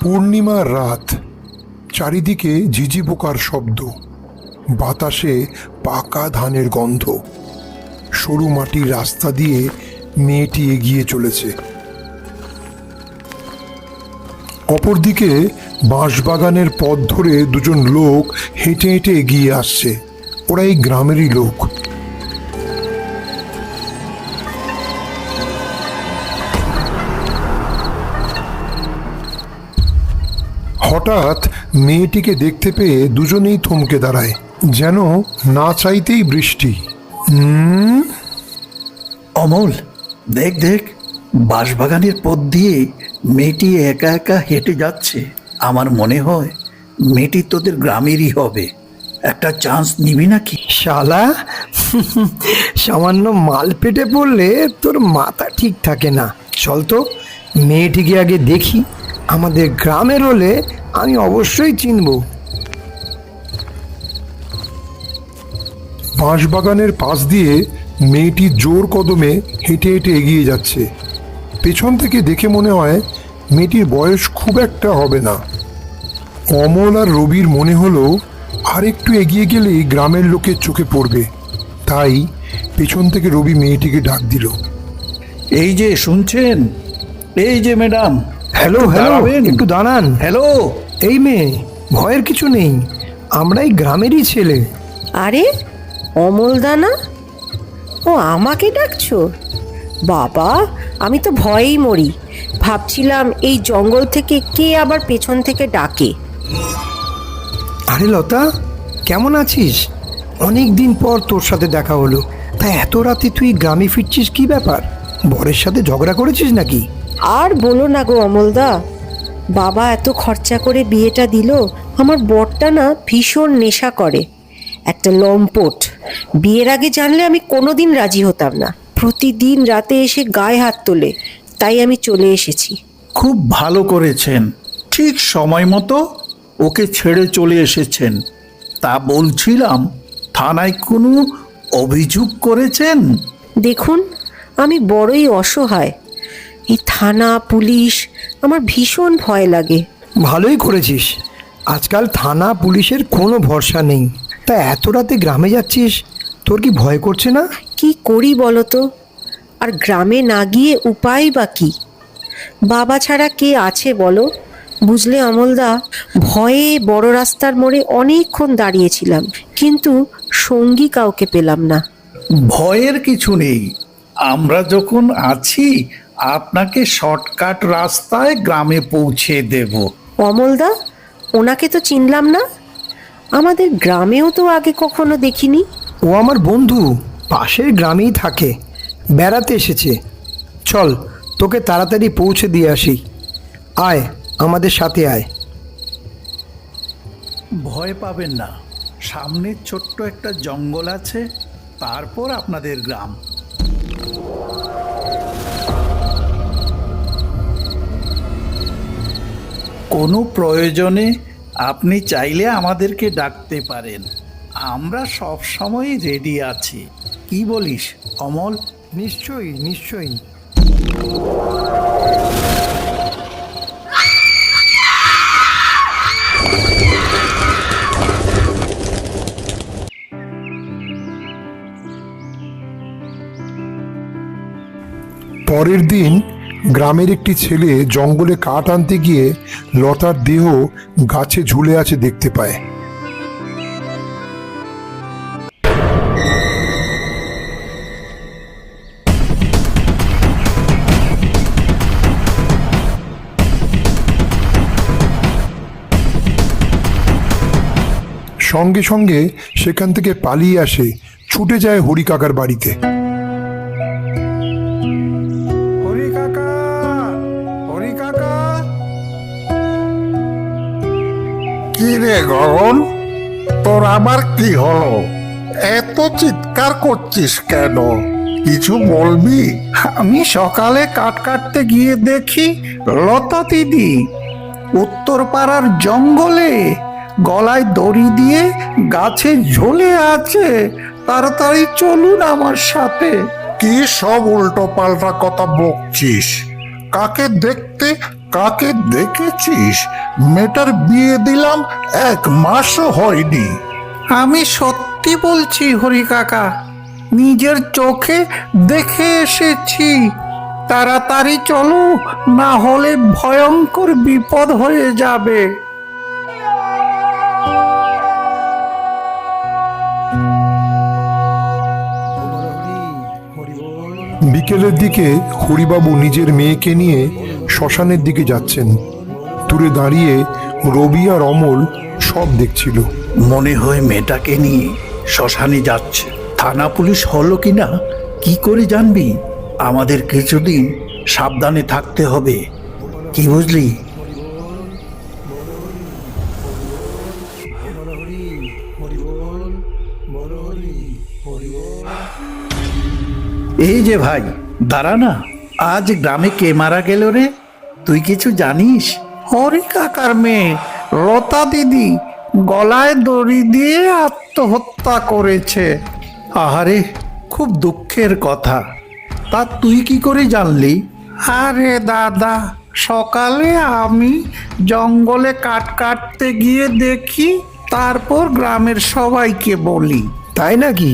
পূর্ণিমার রাত, চারিদিকে ঝিঝি পোকার শব্দ, বাতাসে পাকা ধানের গন্ধ। সরু মাটির রাস্তা দিয়ে মেয়েটি এগিয়ে চলেছে। অপরদিকে বাঁশবাগানের পথ ধরে দুজন লোক হেঁটে হেঁটে এগিয়ে আসছে। ওরা এই গ্রামেরই লোক। হঠাৎ মেয়েটিকে দেখতে পেয়ে দুজনেই থমকে দাঁড়ায়, যেন না চাইতেই বৃষ্টি। অমল, দেখ দেখ, বাঁশবাগানের পথ দিয়ে মেয়েটি একা একা হেঁটে যাচ্ছে। আমার মনে হয় মেয়েটি তোদের গ্রামেরই হবে। একটা চান্স নিবি নাকি? শালা, সামান্য মাল পেটে পড়লে তোর মাথা ঠিক থাকে না। চল তো, মেয়েটিকে আগে দেখি। আমাদের গ্রামের হলে আমি অবশ্যই চিনব। বাঁশবাগানের পাশ দিয়ে মেয়েটি জোর কদমে হেঁটে হেঁটে এগিয়ে যাচ্ছে। পেছন থেকে দেখে মনে হয় মেয়েটির বয়স খুব একটা হবে না। অমল আর রবির মনে হলো আর একটু এগিয়ে গেলেই গ্রামের লোকের চোখে পড়বে। তাই পেছন থেকে রবি মেয়েটিকে ডাক দিল। এই যে শুনছেন, এই যে ম্যাডাম। হ্যালো হ্যালো, দাঁড়াবেন? একটু দাঁড়ান। হ্যালো। এই মেয়ে, ভয়ের কিছু নেই, আমরা এই গ্রামেরই ছেলে। আরে, অমলদা না? ও, আমাকে ডাকছো? বাবা, আমি তো ভয়েই মরি। ভাবছিলাম এই জঙ্গল থেকে কে আবার পেছন থেকে ডাকে। আরে লতা, কেমন আছিস? অনেক দিন পর তোর সাথে দেখা হলো। তা এত রাতে তুই গ্রামে ফিরছিস, কি ব্যাপার? বরের সাথে ঝগড়া করেছিস নাকি? আর বলো না গো অমলদা, বাবা এত খরচা করে বিয়েটা দিল। আমার বরটা না ভীষণ নেশা করে, একটা লম্পট। বিয়ের আগে জানলে আমি কোনোদিন রাজি হতাম না। প্রতিদিন রাতে এসে গায়ে হাত তোলে। তাই আমি চলে এসেছি। খুব ভালো করেছেন, ঠিক সময় মতো ওকে ছেড়ে চলে এসেছেন। তা বলছিলাম, থানায় কোনো অভিযোগ করেছেন? দেখুন, আমি বড়ই অসহায়। এই থানা পুলিশ আমার ভীষণ ভয় লাগে। ভালোই করেছিস। আজকাল থানা পুলিশের কোনো ভরসা নেই। তা এত রাতে গ্রামে যাচ্ছিস, তোর কি ভয় করছে না? কি করি বলো তো? আর গ্রামে না গিয়ে উপায় বা কি? বাবা ছাড়া কে আছে বলো? বুঝলে অমলদা, ভয়ে বড় রাস্তার মোড়ে অনেকক্ষণ দাঁড়িয়েছিলাম, কিন্তু সঙ্গী কাউকে পেলাম না। ভয়ের কিছু নেই, আমরা যখন আছি আপনাকে শর্টকাট রাস্তায় গ্রামে পৌঁছে দেব। অমলদা, ওনাকে তো চিনলাম না। আমাদের গ্রামেও তো আগে কখনো দেখিনি। ও আমার বন্ধু, পাশের গ্রামেই থাকে, বেড়াতে এসেছে। চল, তোকে তাড়াতাড়ি পৌঁছে দিয়ে আসি। আয়, আমাদের সাথে আয়। ভয় পাবেন না, সামনে ছোট্ট একটা জঙ্গল আছে, তারপর আপনাদের গ্রাম। কোনো প্রয়োজনে আপনি চাইলে আমাদেরকে ডাকতে পারেন, আমরা সব সময় রেডি আছি। কি বলিস অমল? নিশ্চয়ই নিশ্চয়ই। পরের দিন গ্রামের একটি ছেলে জঙ্গলে কাঠ আনতে গিয়ে লতার দেহ গাছে ঝুলে আছে দেখতে পায়। সঙ্গে সঙ্গে সেখান থেকে পালিয়ে আসে, ছুটে যায় হরি কাকার বাড়িতে। হরি কাকা, হরি কাকা। কি রে গগন, তোর আবার কি হলো? এত চিৎকার করছিস কেন? কিছু বলবি? আমি সকালে কাঠ কাটতে গিয়ে দেখি লতা দিদি উত্তর পাড়ার জঙ্গলে গলায় দড়ি দিয়ে গাছে ঝুলে আছে। তাড়াতাড়ি চলুন আমার সাথে। কি সব উল্টো পাল্টা কথা বকছিস? কাকে দেখতে কাকে দেখেছিস? মেয়েটার বিয়ে দিলাম 1 মাসও হয়নি। আমি সত্যি বলছি হরি কাকা, নিজের চোখে দেখে এসেছি। তাড়াতাড়ি চলো, না হলে ভয়ঙ্কর বিপদ হয়ে যাবে। বিকেলের দিকে হরিবাবু নিজের মেয়েকে নিয়ে শ্মশানের দিকে যাচ্ছেন। দূরে দাঁড়িয়ে রবি আর অমল সব দেখছিল। মনে হয় মেয়েটাকে নিয়ে শ্মশানে যাচ্ছে। থানা পুলিশ হলো কিনা কি করে জানবি? আমাদের কিছুদিন সাবধানে থাকতে হবে, কি বুঝলি? এই যে ভাই, দাঁড়া না। আজ গ্রামে কে মারা গেল রে? তুই কিছু জানিস? হরি কাকার মেয়ে লতা দিদি গলায় দড়ি দিয়ে আত্মহত্যা করেছে। আহারে, খুব দুঃখের কথা। তা তুই কি করে জানলি? আরে দাদা, সকালে আমি জঙ্গলে কাঠ কাটতে গিয়ে দেখি, তারপর গ্রামের সবাইকে বলি। তাই নাকি?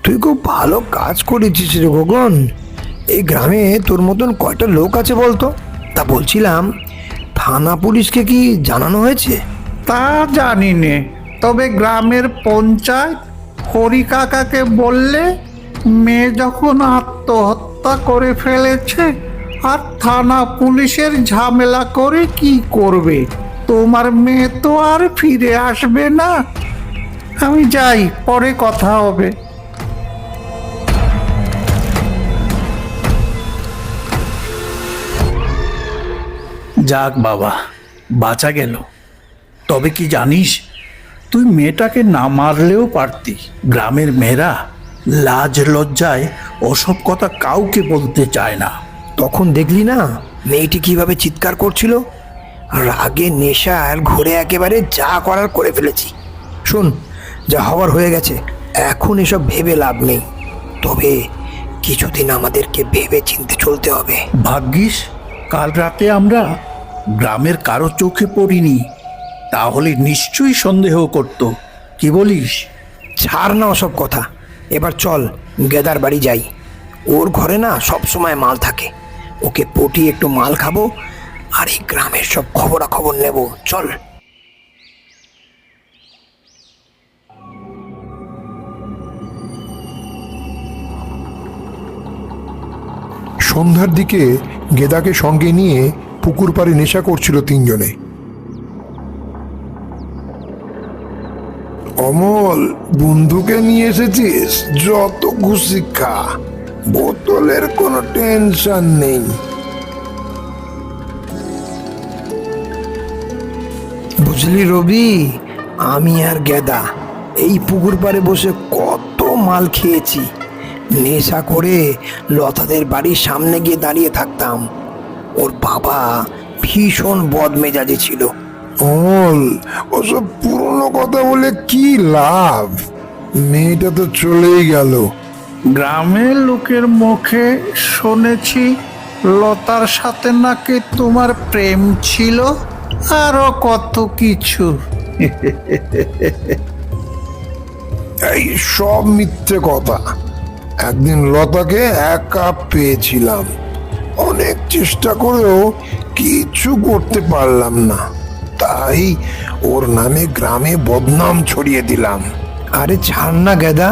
তুই খুব ভালো কাজ করেছিস রে গগন। এই গ্রামে তোর মতন কয়টা লোক আছে বলতো? তা বলছিলাম, থানা পুলিশকে কি জানানো হয়েছে? তা জানি নে, তবে গ্রামের পঞ্চায়েত হরি কাকাকে বললে মেয়ে যখন আত্মহত্যা করে ফেলেছে, আর থানা পুলিশের ঝামেলা করে কি করবে? তোমার মেয়ে তো আর ফিরে আসবে না। আমি যাই, পরে কথা হবে। যাক বাবা, বাঁচা গেল। তবে কি জানিস, তুই মেয়েটাকে না মারলেও পারতি। গ্রামের মেয়েরা লাজ লজ্জায় ওসব কথা কাউকে বলতে চায় না। তখন দেখলি না মেয়েটি কিভাবে চিৎকার করছিল? রাগে নেশার ঘুরে একেবারে যা করার করে ফেলেছি। শোন, যা হওয়ার হয়ে গেছে, এখন এসব ভেবে লাভ নেই। তবে কিছুদিন আমাদেরকে ভেবে চিন্তে চলতে হবে। ভাগ্যিস কাল রাতে আমরা গ্রামের কারো চোখে পড়িনি, তাহলে নিশ্চয়ই সন্দেহ করত। কি বলিস? ছাড় না ওসব কথা, এবার চল গেদার বাড়ি যাই। ওর ঘরে না সব সময় মাল থাকে, ওকে পটিয়ে একটু মাল খাবো আর এই গ্রামের সব খবরাখবর নেব। চল। সন্ধ্যার দিকে গেদাকে সঙ্গে নিয়ে পুকুর পাড়ে নেশা করছিল তিনজনে। অমল, বন্ধুকে নিয়ে এসেছিস? যত খুশি খা, বোতলের কোনো টেনশন নেই। বুঝলি রবি, আমি আর গেদা এই পুকুর পাড়ে বসে কত মাল খেয়েছি। নেশা করে লতাদের বাড়ির সামনে গিয়ে দাঁড়িয়ে থাকতাম। ওর বাবা ভীষণ বদমেজাজি ছিল। অমল, ওসব পুরনো কথা বলে কি লাভ? মেয়েটা তো চলেই গেল। গ্রামের লোকের মুখে শুনেছি লতার সাথে নাকি তোমার প্রেম ছিল, আরো কত কিছু। এই সব মিথ্যে কথা। একদিন লতাকে একা পেয়েছিলাম, অনেক চেষ্টা করেও কিছু করতে পারলাম না, তাই ওর নামে গ্রামে বদনাম ছড়িয়ে দিলাম। আরে ছাড় না গেদা,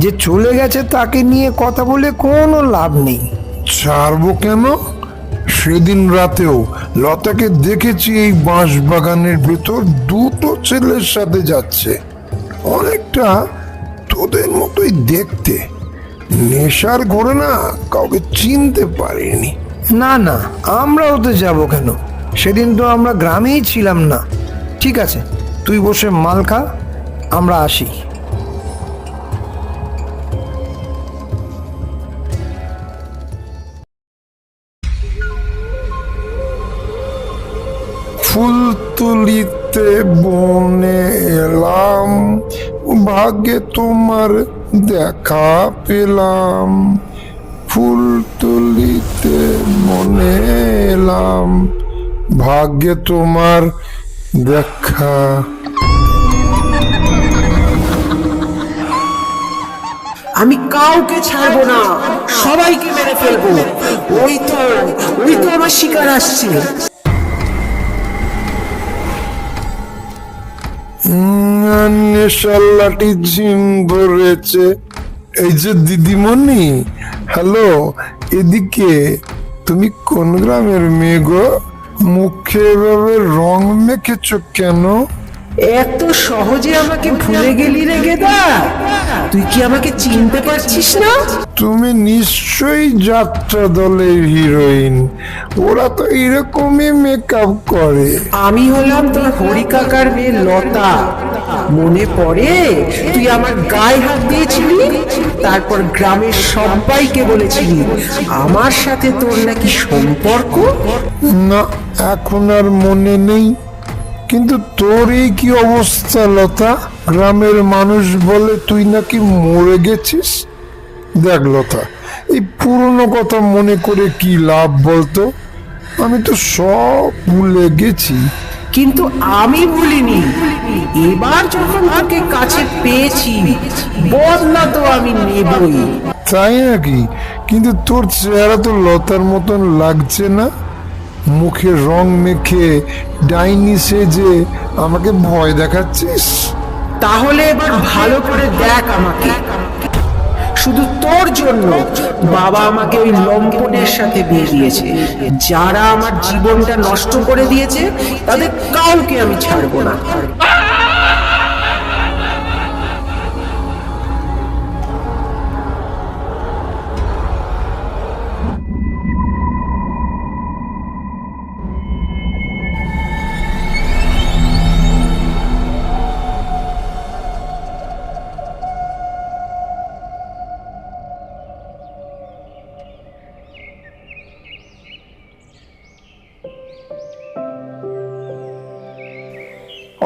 যে চলে গেছে তাকে নিয়ে কথা বলে কোনো লাভ নেই। ছাড়বো কেন? সেদিন রাতেও লতাকে দেখেছি এই বাঁশ বাগানের ভেতর দুটো ছেলের সাথে যাচ্ছে, অনেকটা তোদের মতোই দেখতে। নেশার ঘরে না কাউকে চিনতে পারিনি। না না, আমরাও তো যাবো কেন? সেদিন তো আমরা গ্রামেই ছিলাম না। ঠিক আছে, তুই বসে মাল খা, আমরা আসি। ফুল তুলিতে বনে এলাম, ভাগ্যে তোমার দেখা পেলাম। ফুল তুলিতে বনে এলাম, ভাগ্যে তোমার দেখা। আমি কাউকে ছাড়বো না, সবাইকে মেরে ফেলবো। ওই তো আমার শিকার আসছে। নেশার লাঠি ঝিম ধরেছে। এই যে দিদিমণি, হ্যালো, এদিকে। তুমি কোন গ্রামের মেয়ে গো? মুখে এভাবে রং মেখেছ কেন? এত সহজে আমাকে ভুলে গেলি রে গেদা? তুই কি আমাকে চিনতে পারছিস না? তুমি নিশ্চয়ই যাত্রা দলের হিরোইন। ওরা তো এরকমই মেকআপ করে। আমি হলাম তোর হরি কাকার মেয়ে লতা। মনে পড়ে তুই আমার গায়ে হাত দিয়েছিলি, তারপর গ্রামের সবাইকে বলেছিলি আমার সাথে তোর নাকি সম্পর্ক। না, এখন আর মনে নেই। কিন্তু তোর এই কি অবস্থা লতা? গ্রামের মানুষ বলে তুই নাকি মরে গেছিস। দেখ লতা, এই পুরনো কথা মনে করে কি লাভ বলতো? আমি তো সব ভুলে গেছি। কিন্তু আমি ভুলিনি। এবার যখন তোকে কাছে পেয়েছি, বদলা তো আমি নেবই। তাই নাকি? কিন্তু তোর চেহারা তো লতার মতন লাগছে না। মুখে রং মেখে ডাইনি সেজে আমাকে ভয় দেখাচ্ছিস। তাহলে এবার ভালো করে দেখ আমাকে। শুধু তোর জন্য বাবা আমাকে ওই লম্পটের সাথে বিয়ে দিয়েছে। যারা আমার জীবনটা নষ্ট করে দিয়েছে তাদের কাউকে আমি ছাড়বো না।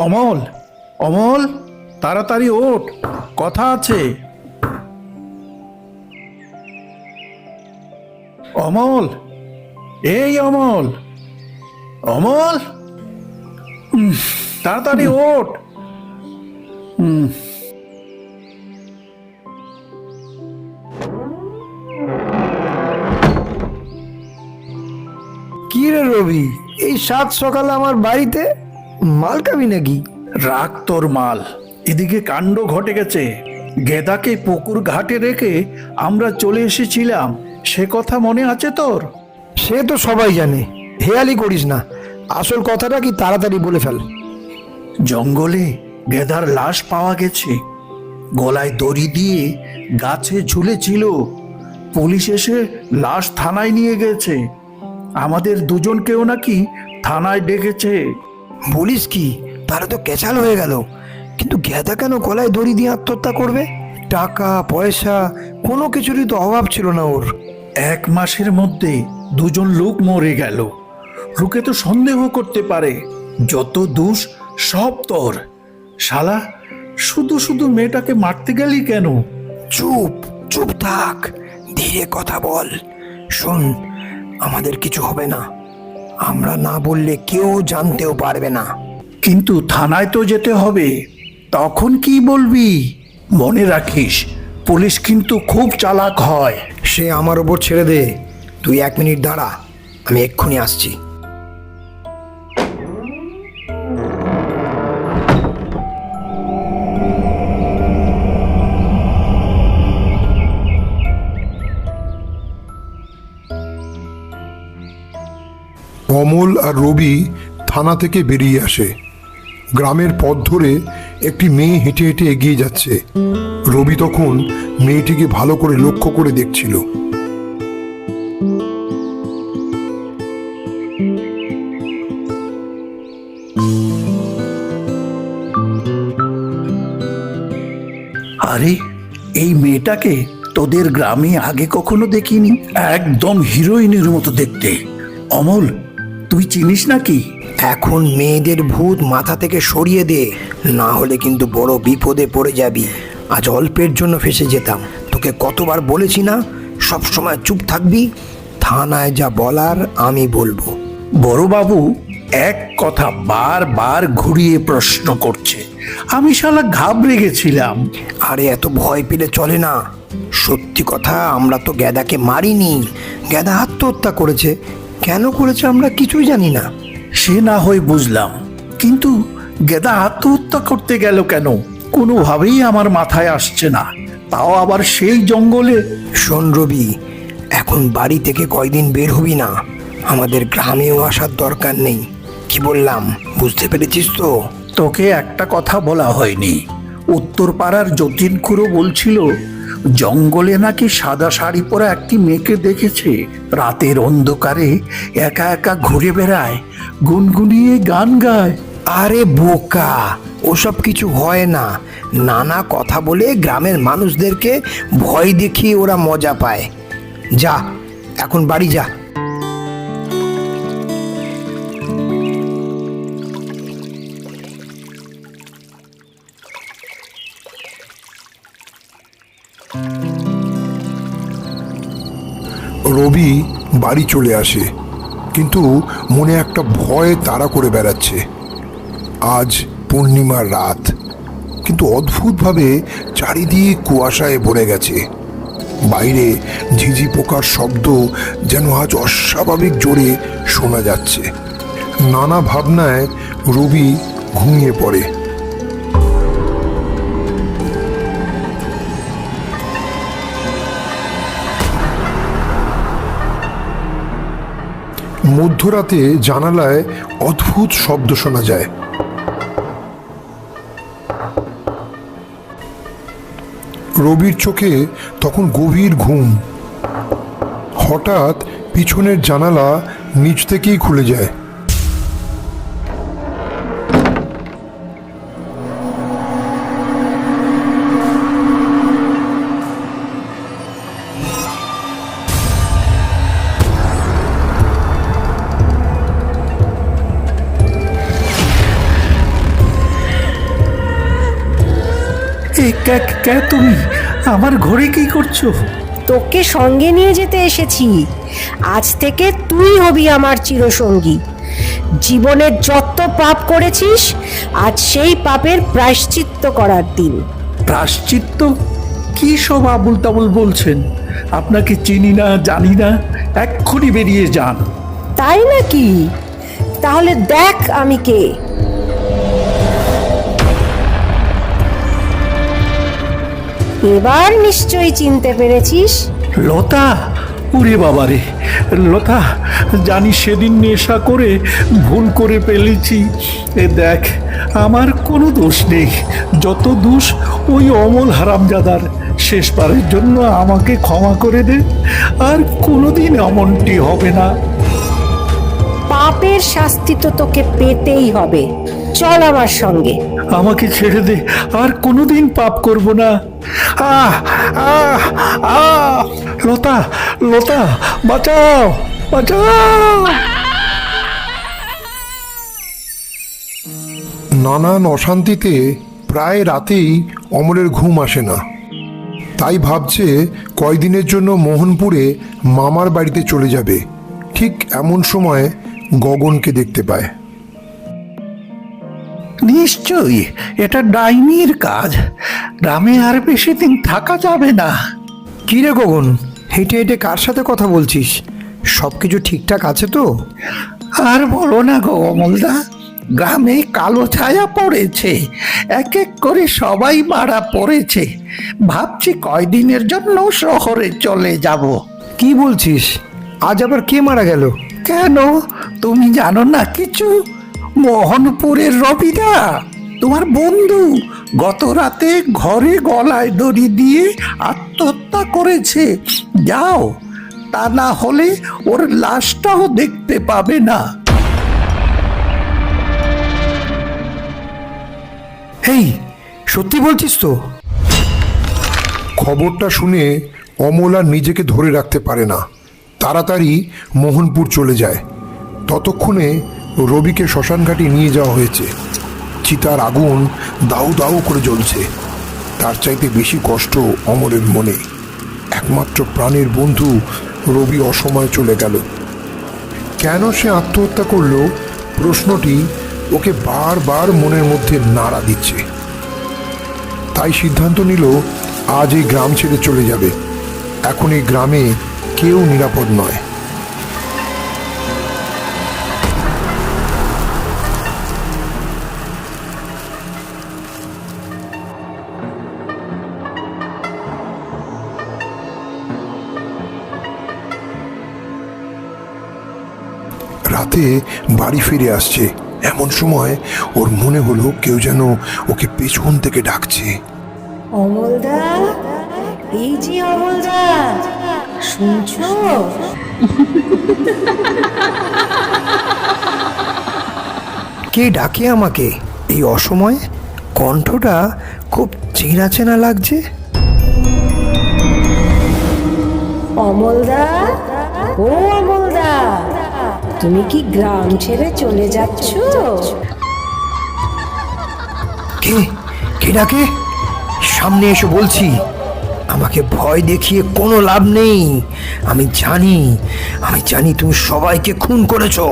অমল, অমল, তাড়াতাড়ি ওঠ, কথা আছে। অমল, এই অমল, অমল, তাড়াতাড়ি ওঠ। কি রে রবি, এই সাত সকালে আমার বাড়িতে মাল খাবি নাকি? রাখ তোর মাল। এদিকে কাণ্ড ঘটে গেছে। গেদাকে পুকুর ঘাটে রেখে আমরা চলে এসেছিলাম, সে কথা মনে আছে তোর? সে তো সবাই জানে, হেয়ালি করিস না। আসল কথাটা কি তাড়াতাড়ি বলে ফেল। জঙ্গলে গেদার লাশ পাওয়া গেছে, গলায় দড়ি দিয়ে গাছে ঝুলেছিল। পুলিশ এসে লাশ থানায় নিয়ে গেছে। আমাদের দুজনকেও নাকি থানায় ডেকেছে। বলিস কি? তারা তো ক্যাচাল হয়ে গেল। কিন্তু গেদা কেন গলায় দড়ি দিয়ে আত্মহত্যা করবে? টাকা পয়সা কোনো কিছুরই তো অভাব ছিল না ওর। 1 মাসের মধ্যে দুজন লোক মরে গেল। লোকে তো সন্দেহ করতে পারে যত দোষ সব তোর। শালা, শুধু শুধু মেয়েটাকে মারতে গেলি কেন? চুপ চুপ থাক, ধীরে কথা বল। শোন, আমাদের কিছু হবে না। আমরা না বললে কেউ জানতেও পারবে না। কিন্তু থানায় তো যেতে হবে, তখন কি বলবি? মনে রাখিস, পুলিশ কিন্তু খুব চালাক হয়। সে আমার ওপর ছেড়ে দে। তুই 1 মিনিট দাঁড়া, আমি এক্ষুনি আসছি। অমল আর রবি থানা থেকে বেরিয়ে আসে। গ্রামের পথ ধরে একটি মেয়ে হেঁটে হেঁটে এগিয়ে যাচ্ছে। রবি তখন মেয়েটিকে ভালো করে লক্ষ্য করে দেখছিল। আরে, এই মেয়েটাকে তোদের গ্রামে আগে কখনো দেখিনি। একদম হিরোইনের মতো দেখতে। অমল, তুই চিনিস নাকি? এখন মেয়েদের ভূত মাথা থেকে সরিয়ে দে, না হলে কিন্তু বড় বিপদে পড়ে যাবি। আজ অল্পের জন্য ফেসে যেতাম। তোকে কতবার বলেছি না, সব সময় চুপ থাকবি। থানায় যা বলার আমি বলবো। বড় বাবু এক কথা বারবার ঘুরিয়ে প্রশ্ন করছে। আমি শালা ঘাবড়ে গেছিলাম। আরে এত ভয় পেলে চলে না, সত্যি কথা আমরা তো গ্যাদাকে মারিনি, গ্যাদা আত্মহত্যা করেছে। কেন করেছে আমরা কিছুই জানি না। সে না হয় বুঝলাম, কিন্তু গেদা আত্মহত্যা করতে গেল কেন কোনোভাবেই আমার মাথায় আসছে না। তাও আবার সেই জঙ্গলে। শোন রবি, এখন বাড়ি থেকে কয়দিন বের হবি না, আমাদের গ্রামেও আসার দরকার নেই। কি বললাম বুঝতে পেরেছিস তো? তোকে একটা কথা বলা হয়নি। উত্তর পাড়ার যতীন খুড়ো বলছিল জঙ্গলে নাকি সাদা শাড়ি পরা একটি মেয়েকে দেখেছে, রাতের অন্ধকারে একা একা ঘুরে বেড়ায়, গুনগুনিয়ে গান গায়। আরে বোকা, ওসব কিছু হয় না। নানা কথা বলে গ্রামের মানুষদেরকে ভয় দেখিয়ে ওরা মজা পায়। যা এখন বাড়ি যা। রবি বাড়ি চলে আসে, কিন্তু মনে একটা ভয় তাড়া করে বেড়াচ্ছে। আজ পূর্ণিমার রাত, কিন্তু অদ্ভুতভাবে চারিদিক কুয়াশায় ভরে গেছে। বাইরে ঝিঝি পোকার শব্দ যেন আজ অস্বাভাবিক জোরে শোনা যাচ্ছে। নানা ভাবনায় রবি ঘুমিয়ে পড়ে। মধ্যরাতে জানালায় অদ্ভুত শব্দ শোনা যায়। রবির চোখে তখন গভীর ঘুম। হঠাৎ পিছনের জানালা নিচ থেকেই খুলে যায়। কে তুমি আমার ঘরে কি করছো? তোকে সঙ্গে নিয়ে যেতে এসেছি। আজ থেকে তুই হবি আমার চিরসঙ্গী। জীবনের যত পাপ করেছিস, আজ সেই পাপের প্রায়শ্চিত্ত করার দিন। প্রায়শ্চিত্ত? কি সব আবুল তাবুল বলছেন? আপনাকে চিনি না, জানি না, এক্ষুনি বেরিয়ে যান। তাই নাকি? তাহলে দেখ আমি কে। এবার নিশ্চয়ই চিনতে পেরেছিস। লতা? ওরে বাবারে লতা, জানি সেদিন নেশা করে ভুল করে ফেলেছি। এ দেখ, আমার কোনো দোষ নেই, যত দোষ ওই অমল হারামজাদার। শেষবারের জন্য আমাকে ক্ষমা করে দে, আর কোনোদিন এমনটি হবে না। পাপের শাস্তি তো তোকে পেতেই হবে। চল আমার সঙ্গে। আমাকে ছেড়ে দে, আর কোনোদিন পাপ করব না। আহ আহ আহ লতা, লতা, বাঁচাও, বাঁচাও। নানান অশান্তিতে প্রায় রাতেই অমলের ঘুম আসে না। তাই ভাবছে কয়দিনের জন্য মোহনপুরে মামার বাড়িতে চলে যাবে। ঠিক এমন সময় গগনকে দেখতে পায়। নিশ্চয়ই এটা ডাইনির কাজ। গ্রামে আর বেশি দিন থাকা যাবে না। কি রে গগন, হেঁটে হেঁটে কার সাথে কথা বলছিস? সব কিছু ঠিকঠাক আছে তো? আর বলো না গো অমলদা, গ্রামে কালো ছায়া পড়েছে, এক এক করে সবাই মারা পড়েছে। ভাবছি কয়দিনের জন্য শহরে চলে যাব। কি বলছিস? আজ আবার কে মারা গেল? কেন, তুমি জানো না কিছু? মোহনপুরের রবিদা, তোমার বন্ধু, গত রাতে ঘরে গলায় দড়ি দিয়ে আত্মহত্যা করেছে। যাও, তা না হলে ওর লাশটাও দেখতে পাবে না। এই, সত্যি বলছিস তো? খবরটা শুনে অমল আর নিজেকে ধরে রাখতে পারে না, তাড়াতাড়ি মোহনপুর চলে যায়। ততক্ষণে রবিকে শ্মশানঘাটে নিয়ে যাওয়া হয়েছে। চিতার আগুন দাউ দাউ করে জ্বলছে। তার চাইতে বেশি কষ্ট অমলের মনে। একমাত্র প্রাণের বন্ধু রবি অসময়ে চলে গেল। কেন সে আত্মহত্যা করলো প্রশ্নটি ওকে বারবার মনের মধ্যে নাড়া দিচ্ছে। তাই সিদ্ধান্ত নিল আজ এই গ্রাম ছেড়ে চলে যাবে। এখন এই গ্রামে কেউ নিরাপদ নয়। রাতে বাড়ি ফিরে আসছে, এমন সময় ওর মনে হলো কেউ যেন ওকে পেছন থেকে ডাকছে। অমলদা, এই যে অমলদা, শুনছো? কে ডাকে আমাকে এই অসময়ে? কণ্ঠটা খুব চেনা চেনা লাগছে। অমলদা, ও অমলদা, তুমি কি গ্রাম ছেড়ে চলে যাচ্ছ? কে কে ডাকে? সামনে এসে বলছি। আমাকে ভয় দেখিয়ে কোনো লাভ নেই। আমি জানি তুমি সবাইকে খুন করেছো।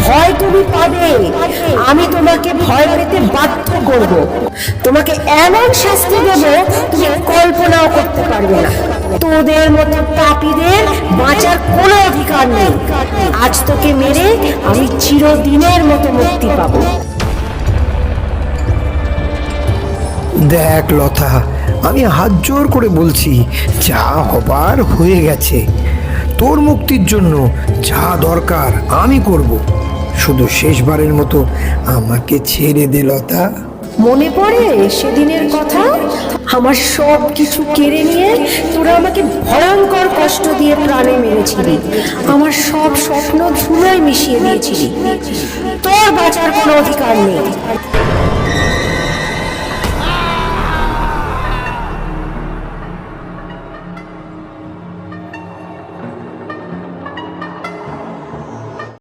ভয় তুমি পাবে, আমি তোমাকে ভয় পেতে বাধ্য করব। তোমাকে এমন শাস্তি দেব তুমি কল্পনাও করতে পারবে না। তোদের মতো পাপীদের বাঁচার কোনো অধিকার নেই। আজ তোকে মেরে আমি চিরদিনের মতো মুক্তি পাবো। দেখ লতা, আমি হাত জোর করে বলছি, যা হবার হয়ে গেছে। তোর মুক্তির জন্য যা দরকার আমি করব। শুধু শেষবারের মতো আমাকে ছেড়ে দে লতা। মনে পড়ে সেদিনের কথা? আমার সব কিছু কেড়ে নিয়ে তোরা আমাকে ভয়ঙ্কর কষ্ট দিয়ে প্রাণে মেরেছিলি। আমার সব স্বপ্ন ধুলোয় মিশিয়ে দিয়েছিলি। তোর বাঁচার কোনো অধিকার নেই।